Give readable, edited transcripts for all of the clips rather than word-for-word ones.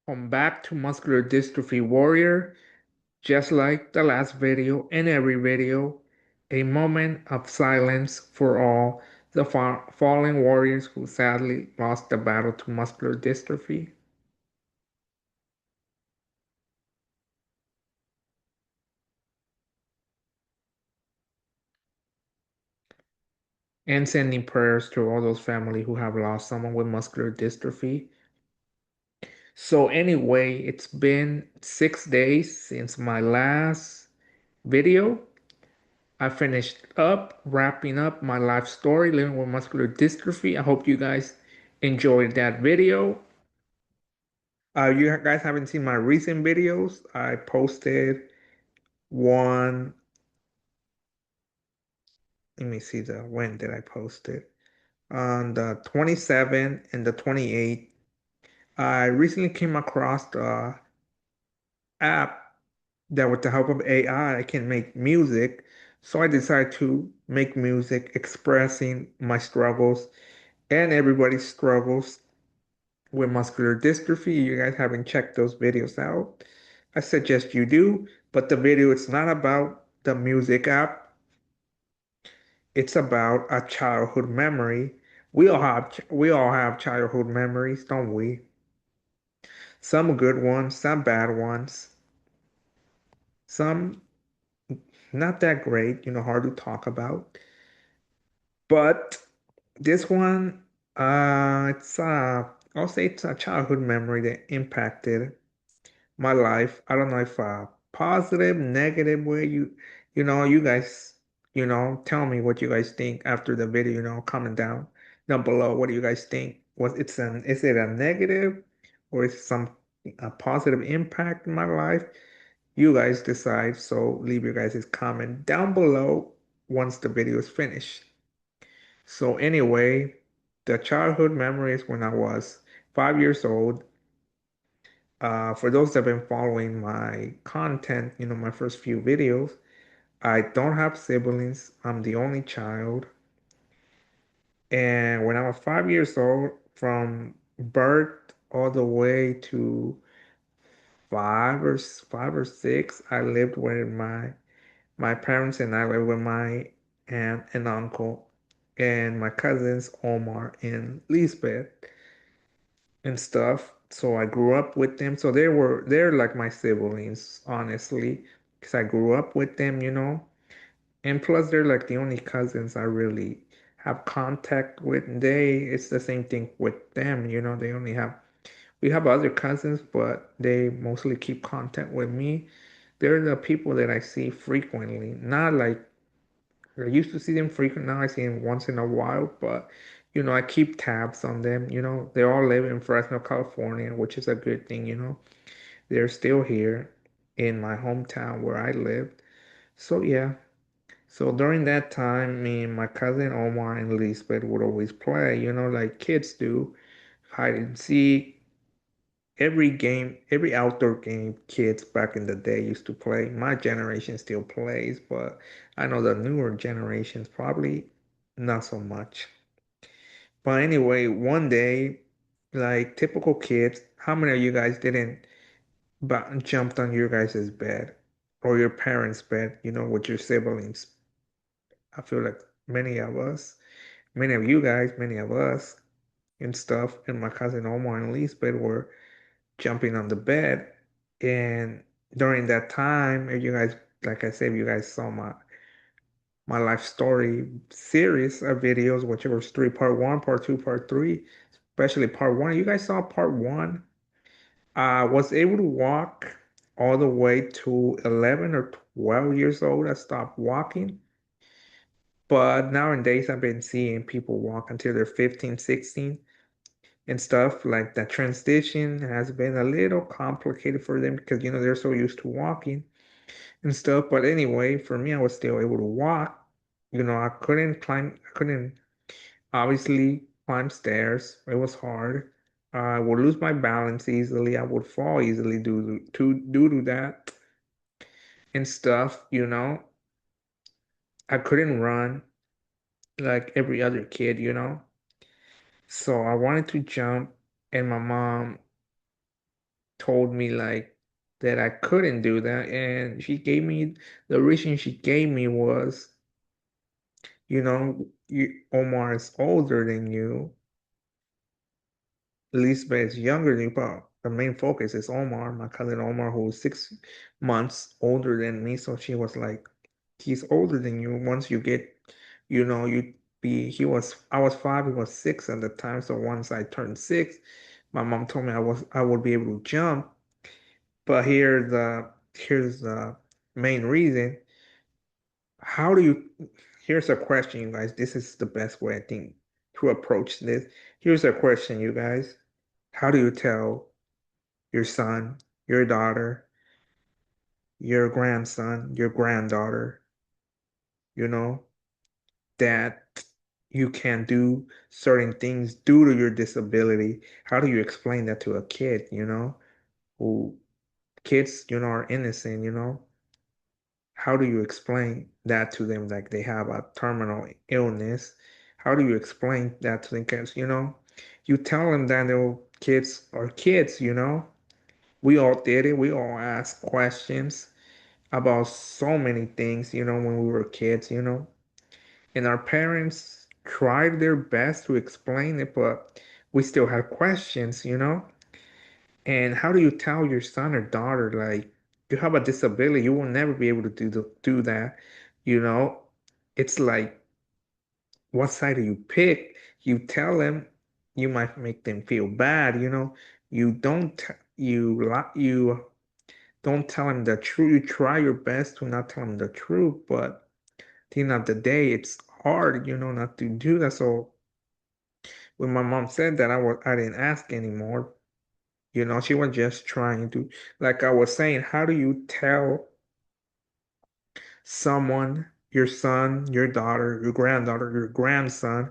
Welcome back to Muscular Dystrophy Warrior. Just like the last video and every video, a moment of silence for all the fallen warriors who sadly lost the battle to muscular dystrophy. And sending prayers to all those family who have lost someone with muscular dystrophy. So anyway, it's been 6 days since my last video. I finished up wrapping up my life story living with muscular dystrophy. I hope you guys enjoyed that video. You guys haven't seen my recent videos. I posted one. Let me see the when did I post it? On the 27th and the 28th. I recently came across the app that with the help of AI, I can make music. So I decided to make music expressing my struggles and everybody's struggles with muscular dystrophy. You guys haven't checked those videos out. I suggest you do, but the video is not about the music app. It's about a childhood memory. We all have childhood memories, don't we? Some good ones, some bad ones, some not that great, hard to talk about. But this one, I'll say it's a childhood memory that impacted my life. I don't know if positive, negative way you guys, tell me what you guys think after the video, comment down below. What do you guys think? Is it a negative or is it some a positive impact in my life? You guys decide. So leave your guys' comment down below once the video is finished. So anyway, the childhood memories when I was 5 years old. For those that have been following my content, my first few videos, I don't have siblings. I'm the only child. And when I was 5 years old, from birth all the way to five or six, I lived with my parents and I lived with my aunt and uncle and my cousins Omar and Lisbeth and stuff. So I grew up with them. So they're like my siblings, honestly, because I grew up with them. And plus they're like the only cousins I really have contact with. It's the same thing with them. We have other cousins, but they mostly keep contact with me. They're the people that I see frequently. Not like I used to see them frequent. Now I see them once in a while, but I keep tabs on them. They all live in Fresno, California, which is a good thing. They're still here in my hometown where I lived. So yeah. So during that time, me and my cousin Omar and Lisbeth would always play, like kids do, hide and seek. Every game, every outdoor game kids back in the day used to play. My generation still plays, but I know the newer generations probably not so much. But anyway, one day, like typical kids, how many of you guys didn't jumped on your guys' bed or your parents' bed, with your siblings? I feel like many of you guys, many of us and stuff, and my cousin Omar and Lisbeth were jumping on the bed. And during that time, if you guys, like I said, if you guys saw my life story series of videos, which was three, part one, part two, part three, especially part one. You guys saw part one. I was able to walk all the way to 11 or 12 years old. I stopped walking. But nowadays, I've been seeing people walk until they're 15, 16 and stuff. Like that transition has been a little complicated for them because, they're so used to walking and stuff. But anyway, for me, I was still able to walk. I couldn't obviously climb stairs. It was hard. I would lose my balance easily. I would fall easily due to that and stuff. I couldn't run like every other kid. So I wanted to jump, and my mom told me like that I couldn't do that, and she gave me the reason she gave me was, Omar is older than you, Lisbeth is younger than you, but the main focus is Omar, my cousin Omar, who's 6 months older than me. So she was like, he's older than you. Once you get, you I was 5, he was 6 at the time. So once I turned 6, my mom told me I would be able to jump. But here's the main reason. How do you, here's a question, you guys. This is the best way I think to approach this. Here's a question, you guys. How do you tell your son, your daughter, your grandson, your granddaughter, you know, that you can do certain things due to your disability? How do you explain that to a kid, who kids, are innocent, How do you explain that to them like they have a terminal illness? How do you explain that to them? Because, you tell them that kids are kids, We all did it. We all asked questions about so many things, when we were kids, and our parents tried their best to explain it, but we still had questions, And how do you tell your son or daughter, like, you have a disability, you will never be able to do that, you know? It's like, what side do you pick? You tell them, you might make them feel bad, You don't, you don't tell them the truth. You try your best to not tell them the truth, but at the end of the day, it's hard, not to do that. So when my mom said that, I didn't ask anymore. She was just trying to, like I was saying, how do you tell someone, your son, your daughter, your granddaughter, your grandson,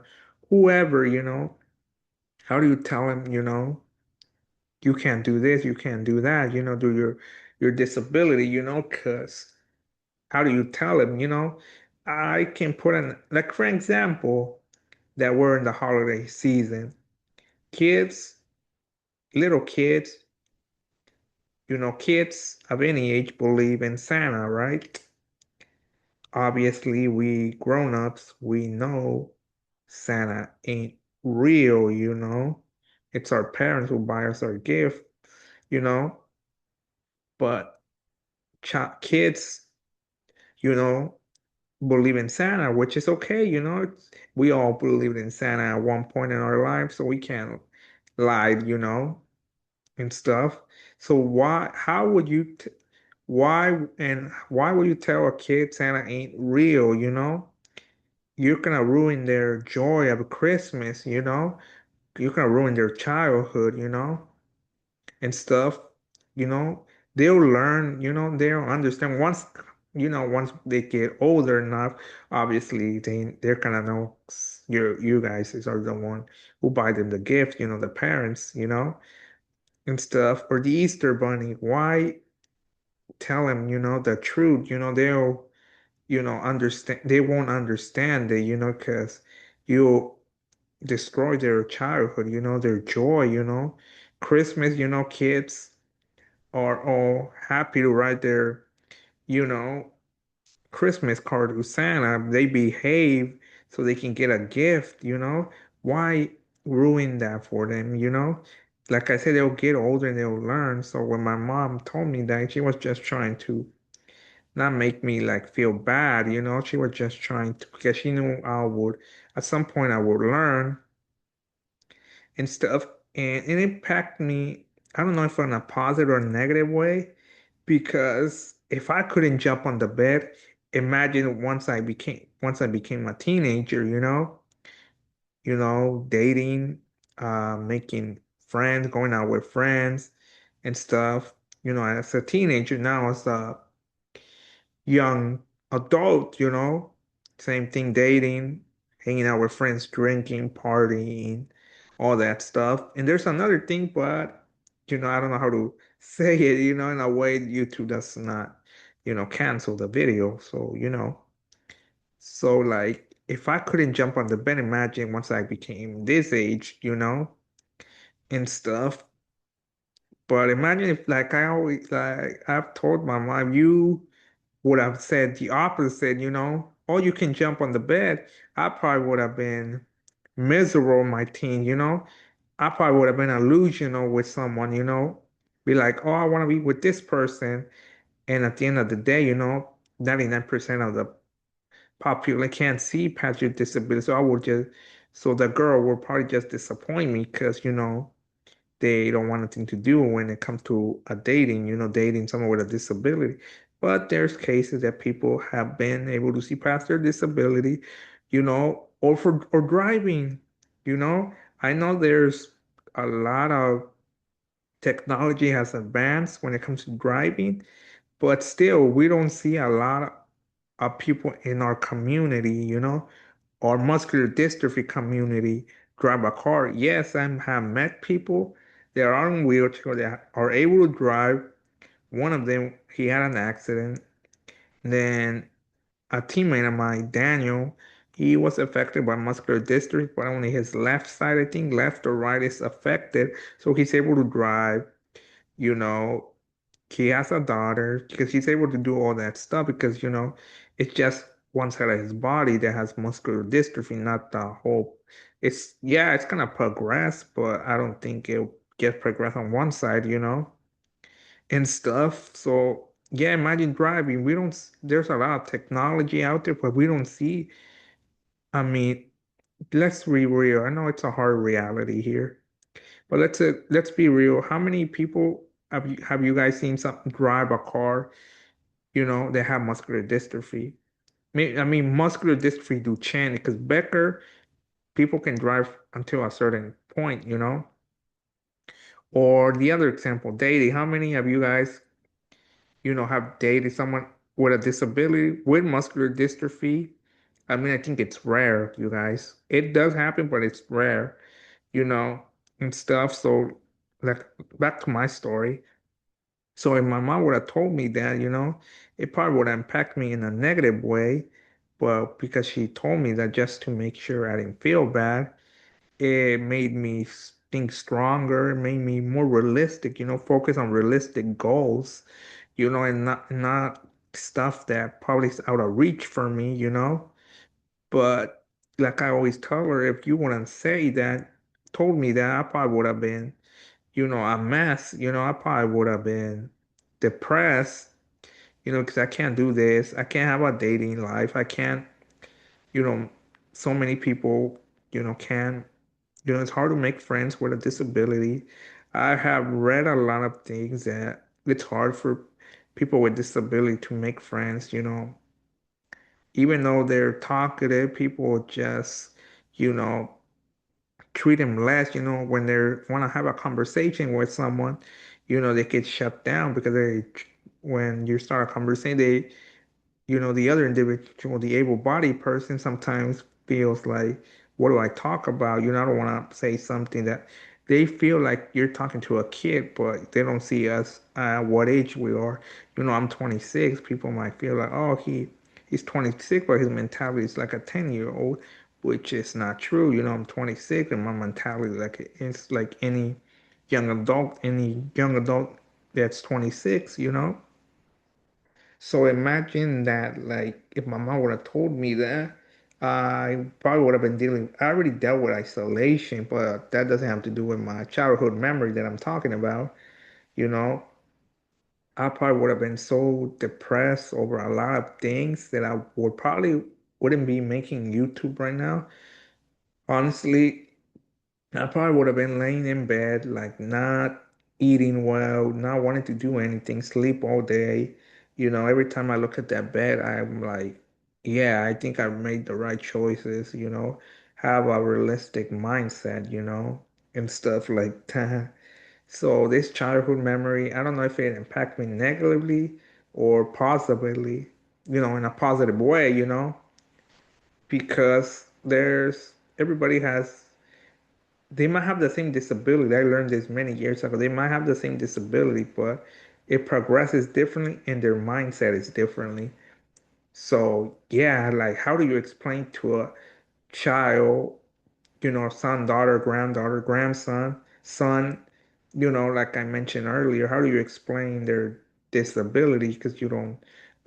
whoever, how do you tell them, you can't do this, you can't do that, do your disability, because how do you tell them, I can put in, like, for example, that we're in the holiday season. Kids, little kids, kids of any age believe in Santa, right? Obviously, we grown-ups, we know Santa ain't real, It's our parents who buy us our gift, you know. But kids, you know, believe in Santa, which is okay, we all believed in Santa at one point in our lives, so we can't lie, and stuff. So why would you tell a kid Santa ain't real, You're gonna ruin their joy of Christmas, You're gonna ruin their childhood, and stuff, you know. They'll learn, they'll understand once they get older enough, obviously they're gonna know you guys are the one who buy them the gift, the parents, and stuff. Or the Easter Bunny, why tell them, the truth, they'll understand, they won't understand it, because you'll destroy their childhood, their joy, Christmas, kids are all happy to write their, you know, Christmas card to Santa. They behave so they can get a gift, Why ruin that for them, Like I said, they'll get older and they'll learn. So when my mom told me that, she was just trying to not make me like feel bad, She was just trying to, because she knew at some point I would learn and stuff. And it impacted me, I don't know if in a positive or negative way, because if I couldn't jump on the bed, imagine once I became a teenager, dating, making friends, going out with friends and stuff. As a teenager, now as a young adult, same thing, dating, hanging out with friends, drinking, partying, all that stuff. And there's another thing, but I don't know how to say it, in a way YouTube does not, cancel the video. So, so like if I couldn't jump on the bed, imagine once I became this age, and stuff. But imagine if, like I always, like I've told my mom, you would have said the opposite, oh, you can jump on the bed. I probably would have been miserable in my teen, I probably would have been illusional with someone, be like, oh, I want to be with this person. And at the end of the day, 99% of the population can't see past your disability. So the girl will probably just disappoint me because, they don't want anything to do when it comes to a dating, dating someone with a disability. But there's cases that people have been able to see past their disability, or driving, you know. I know there's a lot of technology has advanced when it comes to driving, but still we don't see a lot of people in our community, our muscular dystrophy community drive a car. Yes, I have met people that are in wheelchair that are able to drive. One of them, he had an accident. Then a teammate of mine, Daniel, he was affected by muscular dystrophy, but only his left side, I think, left or right is affected. So he's able to drive, you know, he has a daughter because he's able to do all that stuff because, it's just one side of his body that has muscular dystrophy, not the whole. Yeah, it's gonna progress, but I don't think it'll get progress on one side, and stuff. So yeah, imagine driving. There's a lot of technology out there, but we don't see. I mean, let's be real. I know it's a hard reality here, but let's be real. How many people have you guys seen some drive a car? They have muscular dystrophy. I mean, muscular dystrophy do change because Becker, people can drive until a certain point, Or the other example, dating. How many of you guys, have dated someone with a disability with muscular dystrophy? I mean, I think it's rare, you guys. It does happen, but it's rare, you know, and stuff. So, like, back to my story. So if my mom would have told me that, it probably would impact me in a negative way. But because she told me that just to make sure I didn't feel bad, it made me think stronger. It made me more realistic, focus on realistic goals, and not stuff that probably is out of reach for me, But like I always tell her, if you wouldn't say that, told me that, I probably would have been, a mess. I probably would have been depressed, because I can't do this. I can't have a dating life. I can't, you know, so many people, can, it's hard to make friends with a disability. I have read a lot of things that it's hard for people with disability to make friends, even though they're talkative, people just, you know, treat them less, when they want to have a conversation with someone, they get shut down because when you start a conversation, the other individual, the able-bodied person sometimes feels like, what do I talk about? I don't want to say something that they feel like you're talking to a kid, but they don't see us what age we are. I'm 26. People might feel like, oh, he's 26, but his mentality is like a 10-year-old, which is not true. I'm 26, and my mentality is like it's like any young adult that's 26, So imagine that, like, if my mom would have told me that, I probably would have been dealing. I already dealt with isolation, but that doesn't have to do with my childhood memory that I'm talking about. You know, I probably would have been so depressed over a lot of things that I would probably wouldn't be making YouTube right now. Honestly, I probably would have been laying in bed, like not eating well, not wanting to do anything, sleep all day. Every time I look at that bed, I'm like, yeah, I think I made the right choices, have a realistic mindset, and stuff like that. So this childhood memory, I don't know if it impacted me negatively or positively, in a positive way, because everybody has they might have the same disability. I learned this many years ago. They might have the same disability, but it progresses differently and their mindset is differently. So, yeah, like how do you explain to a child, son, daughter, granddaughter, grandson, son? like I mentioned earlier, how do you explain their disability? Because you don't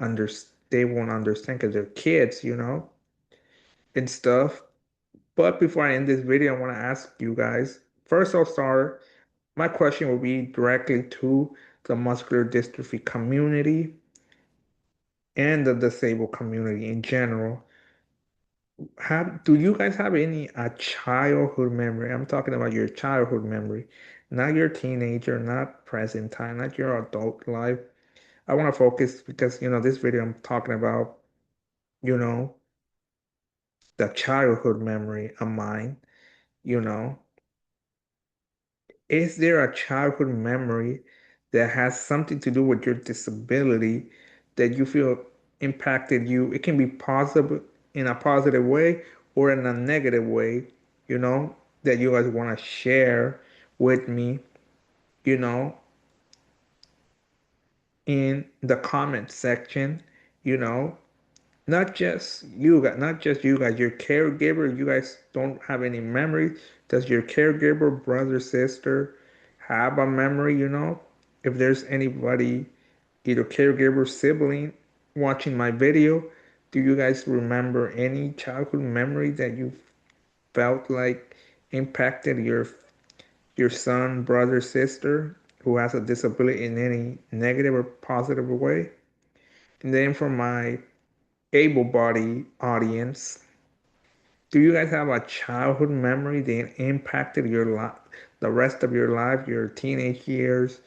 understand, they won't understand because they're kids, and stuff. But before I end this video, I want to ask you guys, first I'll start, my question will be directly to the muscular dystrophy community and the disabled community in general. Do you guys have any a childhood memory? I'm talking about your childhood memory, not your teenager, not present time, not your adult life. I want to focus because this video I'm talking about, you know, the childhood memory of mine, you know. Is there a childhood memory that has something to do with your disability that you feel impacted you? It can be positive in a positive way or in a negative way, that you guys want to share with me, you know, in the comment section, you know. Not just you guys, your caregiver. You guys don't have any memory. Does your caregiver, brother, sister, have a memory? If there's anybody, either caregiver, sibling, watching my video, do you guys remember any childhood memory that you felt like impacted your son, brother, sister who has a disability in any negative or positive way? And then for my able-bodied audience, do you guys have a childhood memory that impacted your life, the rest of your life, your teenage years,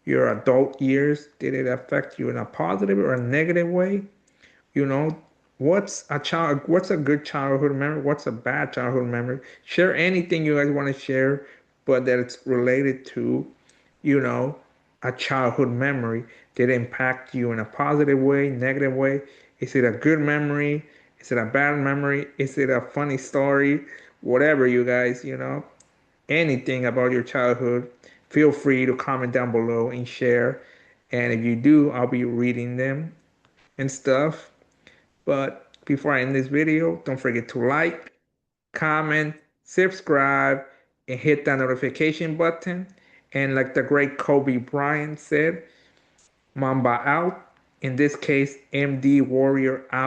your adult years? Did it affect you in a positive or a negative way? You know, what's a good childhood memory? What's a bad childhood memory? Share anything you guys want to share, but that it's related to, you know, a childhood memory that impact you in a positive way, negative way. Is it a good memory? Is it a bad memory? Is it a funny story? Whatever, you guys, anything about your childhood, feel free to comment down below and share. And if you do, I'll be reading them and stuff. But before I end this video, don't forget to like, comment, subscribe, and hit that notification button. And like the great Kobe Bryant said, Mamba out. In this case, MD Warrior out.